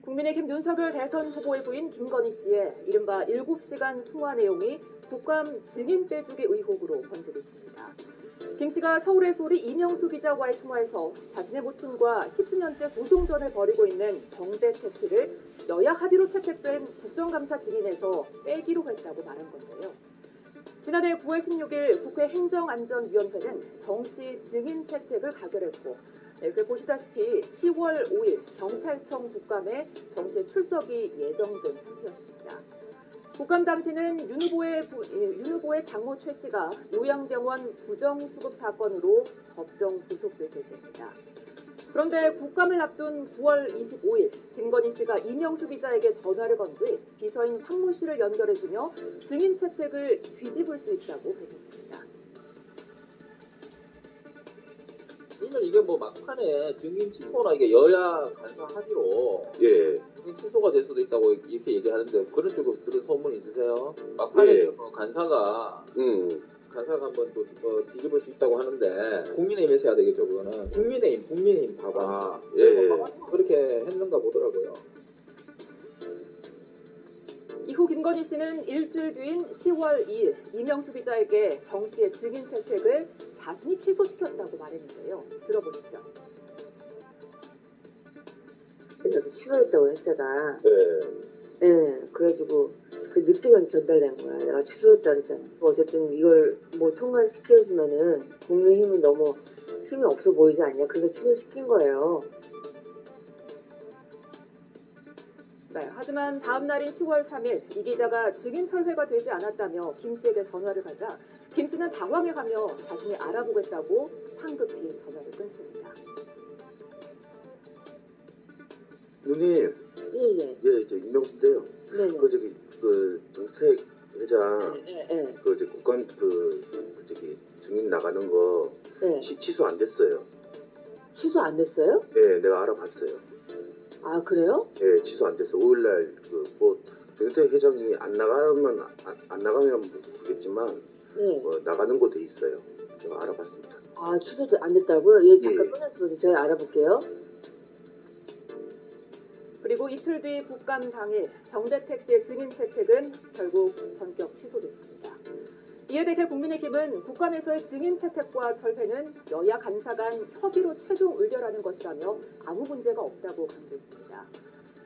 국민의힘 윤석열 대선 후보의 부인 김건희 씨의 이른바 7시간 통화 내용이 국감 증인 빼주기 의혹으로 번지고 있습니다. 김 씨가 서울에서 우리 이명수 기자와의 통화에서 자신의 모친과 10수년째 소송전을 벌이고 있는 정대택 씨를 여야 합의로 채택된 국정감사 증인에서 빼기로 했다고 말한 건데요. 지난해 9월 16일 국회 행정안전위원회는 정 씨 증인 채택을 가결했고 보시다시피 10월 5일 경찰청 국감에 정 씨의 출석이 예정된 상태였습니다. 국감 당시는 윤 후보의 장모 최 씨가 요양병원 부정수급 사건으로 법정 구속됐을 때입니다. 그런데 국감을 앞둔 9월 25일 김건희 씨가 이명수 기자에게 전화를 건 뒤 비서인 황모 씨를 연결해주며 증인 채택을 뒤집을 수 있다고 밝혔습니다. 그러니까 이게 뭐 막판에 증인 취소나 이게 여야 간사 합의로 증인 취소가 될 수도 있다고 이렇게 얘기하는데 그런 쪽으로 들은 소문 있으세요? 막판에 간사가 한번 또 뒤집을 수 있다고 하는데 국민의힘에서 해야 되겠죠. 그거는 국민의힘 봐봐. 그렇게 했는가 보더라고요. 이후 김건희 씨는 일주일 뒤인 10월 2일 이명수 기자에게 정 씨의 증인 채택을 자신이 취소시켰다고 말했는데요. 들어보시죠. 그래서 취소했다고 했잖아. 네. 그래가지고 그 늦게 전달된 거야. 내가 취소했다 그랬잖아. 어쨌든 이걸 뭐 통과시켜주면은 국민의힘은 너무 힘이 없어 보이지 않냐. 그래서 취소시킨 거예요. 네, 하지만 다음 날인 10월 3일 이 기자가 증인 철회가 되지 않았다며 김 씨에게 전화를 하자 김 씨는 당황해가며 자신이 알아보겠다고 황급히 전화를 끊습니다. 누님. 예, 저 이명수인데요. 네. 그 정책 회장. 그 이제 국감 증인 나가는 거. 취소 안 됐어요. 취소 안 됐어요? 네, 내가 알아봤어요. 아, 그래요? 네, 취소 안 됐어. 5일날 정책 회장이 안 나가면 모르겠지만 나가는 곳에 있어요. 제가 알아봤습니다. 아, 취소도 안 됐다고요? 예, 잠깐 끊어주세요. 제가 알아볼게요. 그리고 이틀 뒤 국감 당일 정대택 씨의 증인 채택은 결국 전격 취소됐습니다. 이에 대해 국민의힘은 국감에서의 증인 채택과 철회는 여야 간사 간 협의로 최종 의결하는 것이라며 아무 문제가 없다고 강조했습니다.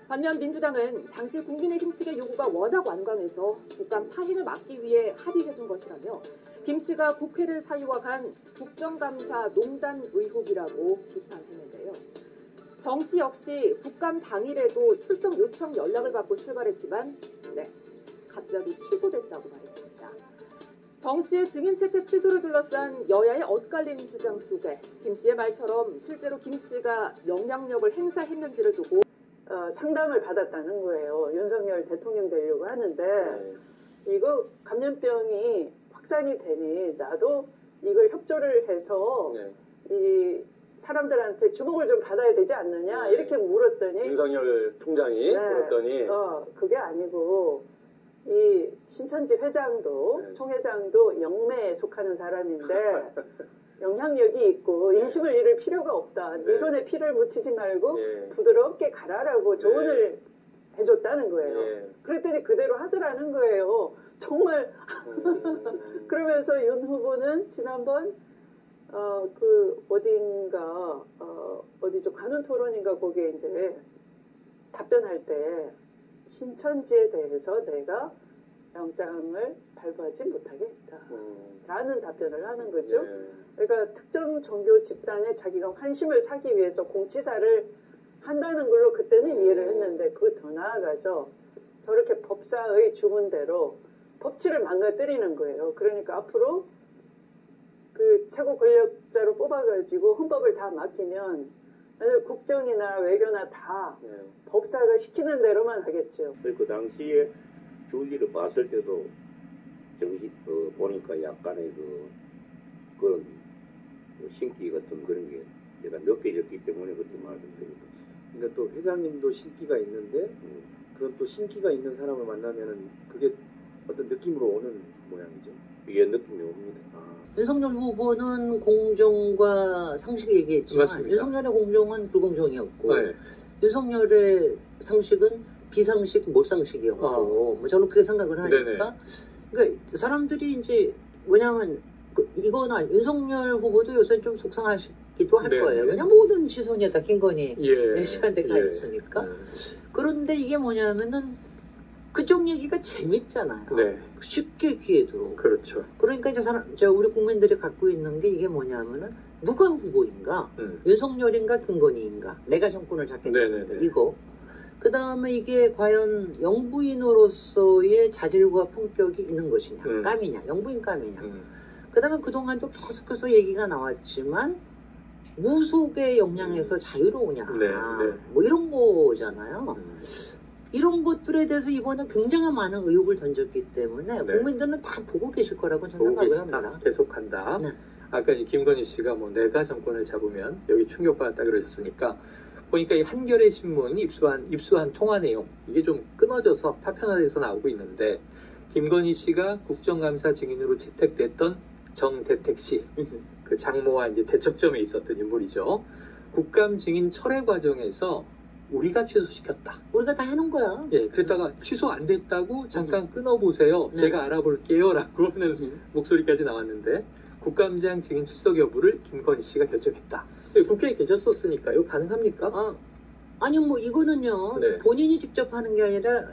반면 민주당은 당시 국민의힘 측의 요구가 워낙 완강해서 국감 파행을 막기 위해 합의해준 것이라며 김 씨가 국회를 사유화한 국정감사 농단 의혹이라고 비판했는데요. 정 씨 역시 국감 당일에도 출석 요청 연락을 받고 출발했지만 갑자기 취소됐다고 말했습니다. 정 씨의 증인 채택 취소를 둘러싼 여야의 엇갈린 주장 속에 김 씨의 말처럼 실제로 김 씨가 영향력을 행사했는지를 두고 상담을 받았다는 거예요. 윤석열 대통령 되려고 하는데 이거 감염병이 확산이 되니 나도 이걸 협조를 해서 이 사람들한테 주목을 좀 받아야 되지 않느냐 이렇게 물었더니 윤석열 총장이 물었더니 그게 아니고 이 신천지 회장도 총회장도 영매에 속하는 사람인데 영향력이 있고 인심을 잃을 필요가 없다. 네 손에 피를 묻히지 말고 부드럽게 가라라고 조언을 해줬다는 거예요. 그랬더니 그대로 하더라는 거예요. 정말 그러면서 윤 후보는 지난번 어디죠 관훈 토론인가 거기에 이제 답변할 때 신천지에 대해서 내가 영장을 발부하지 못하게 했다 라는 답변을 하는 거죠. 그러니까 특정 종교 집단에 자기가 환심을 사기 위해서 공치사를 한다는 걸로 그때는 이해를 했는데 그 더 나아가서 저렇게 법사의 주문대로 법치를 망가뜨리는 거예요. 그러니까 앞으로 그 최고 권력자로 뽑아가지고 헌법을 다 맡기면 국정이나 외교나 다 법사가 시키는 대로만 하겠죠. 그 당시에 줄기를 봤을 때도 보니까 약간의 그런 신기 같은 그런 게 내가 느껴졌기 때문에 그렇게 말씀드립니다. 그러니까 또 회장님도 신기가 있는데 그런 또 신기가 있는 사람을 만나면은 그게 어떤 느낌으로 오는 모양이죠. 이게 느낌이 옵니다. 윤석열 후보는 공정과 상식을 얘기했지만 맞습니다. 윤석열의 공정은 불공정이었고 윤석열의 상식은 비상식, 몰상식이었고 뭐 저는 그렇게 생각을 하니까 네네. 그러니까 사람들이 이제 뭐냐면 이거는 윤석열 후보도 요새 좀 속상하시기도 할 네네. 거예요. 왜냐면 모든 시선이 다 김건희 예. 씨한테 가 있으니까. 그런데 이게 뭐냐면은 그쪽 얘기가 재밌잖아요. 네. 쉽게 귀에 들어오고. 그렇죠. 그러니까 이제 우리 국민들이 갖고 있는 게 이게 뭐냐면은 누가 후보인가? 윤석열인가 김건희인가? 내가 정권을 잡겠다. 네네네. 이거. 그 다음에 이게 과연 영부인으로서의 자질과 품격이 있는 것이냐? 깜이냐? 영부인 깜이냐? 그 다음에 그동안도 계속해서 얘기가 나왔지만 무속의 영향에서 자유로우냐? 네, 네. 뭐 이런 거잖아요. 이런 것들에 대해서 이번에 굉장히 많은 의혹을 던졌기 때문에 네. 국민들은 다 보고 계실 거라고 저는 보고 생각을 계시다. 합니다. 계속한다. 네. 아까 이 김건희 씨가 뭐 내가 정권을 잡으면 여기 충격받았다 그러셨으니까 보니까 이 한겨레 신문이 입수한 통화 내용 이게 좀 끊어져서 파편화돼서 나오고 있는데 김건희 씨가 국정감사 증인으로 채택됐던 정대택 씨, 그 장모와 이제 대척점에 있었던 인물이죠. 국감 증인 철회 과정에서 우리가 취소시켰다. 우리가 다 해놓은 거야. 예, 그랬다가 취소 안 됐다고 잠깐 끊어보세요. 네. 제가 알아볼게요. 라고 하는 목소리까지 나왔는데 국감장 증인 출석 여부를 김건희 씨가 결정했다. 국회에 계셨었으니까요. 가능합니까? 아니 뭐 이거는요. 네. 본인이 직접 하는 게 아니라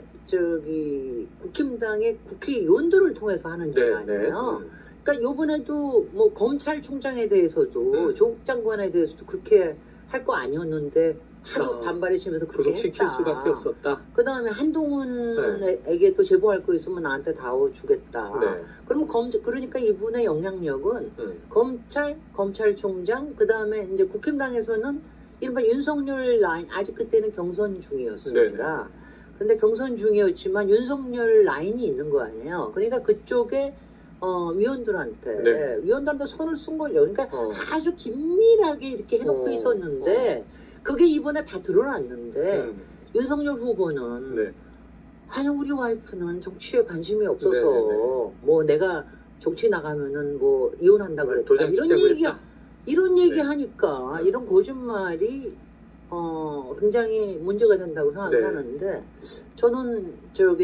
국힘당의 국회의원들을 통해서 하는 일 아니에요. 그러니까 요번에도 뭐 검찰총장에 대해서도 조국 장관에 대해서도 그렇게 할 거 아니었는데 하도 반발이 심해서 그렇게 구속시킬 했다. 수밖에 없었다. 그 다음에 한동훈에게 또 제보할 거 있으면 나한테 다 주겠다. 네. 그러면 그러니까 이분의 영향력은 검찰총장, 그 다음에 이제 국힘당에서는 이른바 윤석열 라인, 아직 그때는 경선 중이었습니다. 근데 경선 중이었지만 윤석열 라인이 있는 거 아니에요. 그러니까 그쪽에 위원들한테 손을 쓴 거죠. 그러니까 아주 긴밀하게 이렇게 해놓고 있었는데 그게 이번에 다 드러났는데 윤석열 후보는 아니 우리 와이프는 정치에 관심이 없어서 뭐 내가 정치 나가면은 뭐 이혼한다 그랬다 이런 얘기 하니까 이런 거짓말이 굉장히 문제가 된다고 생각하는데 저는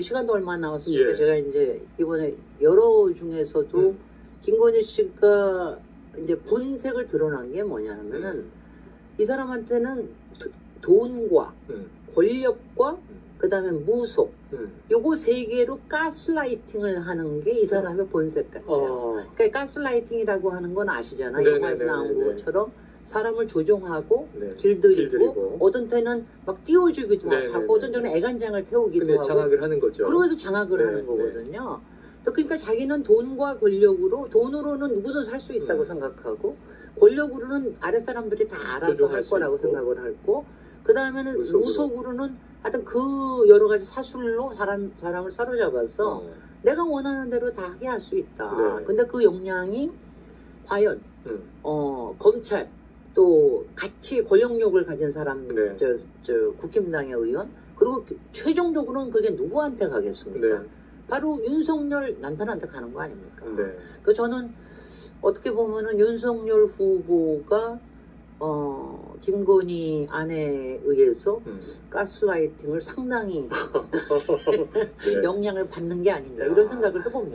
시간도 얼마 안 남았으니까 제가 이제 이번에 여러 중에서도 김건희 씨가 이제 본색을 드러난 게 뭐냐면은 이 사람한테는 돈과 권력과 그 다음에 무속 요거 세 개로 가스라이팅을 하는 게 이 사람의 본색 같아요. 그러니까 가스라이팅이라고 하는 건 아시잖아요. 영화에서 나온 것처럼 사람을 조종하고 길들이고 어떤 때는 막 띄워주기도 하고 어떤 때는 애간장을 태우기도 하고 장악을 하는 거죠. 그러면서 장악을 하는 거거든요. 그러니까 자기는 돈과 권력으로 돈으로는 누구든 살 수 있다고 생각하고 권력으로는 아랫사람들이 다 알아서 할 거라고 생각을 하고 그 다음에는 무속으로는 하여튼 그 여러 가지 사술로 사람을 사로잡아서 내가 원하는 대로 다 하게 할 수 있다. 근데 그 역량이 과연 검찰 또 같이 권력욕을 가진 사람 국힘당의 의원 그리고 최종적으로는 그게 누구한테 가겠습니까? 바로 윤석열 남편한테 가는 거 아닙니까? 그 저는 어떻게 보면은 윤석열 후보가 김건희 아내에 의해서 가스라이팅을 상당히 영향을 받는 게 아닌가 이런 생각을 해봅니다.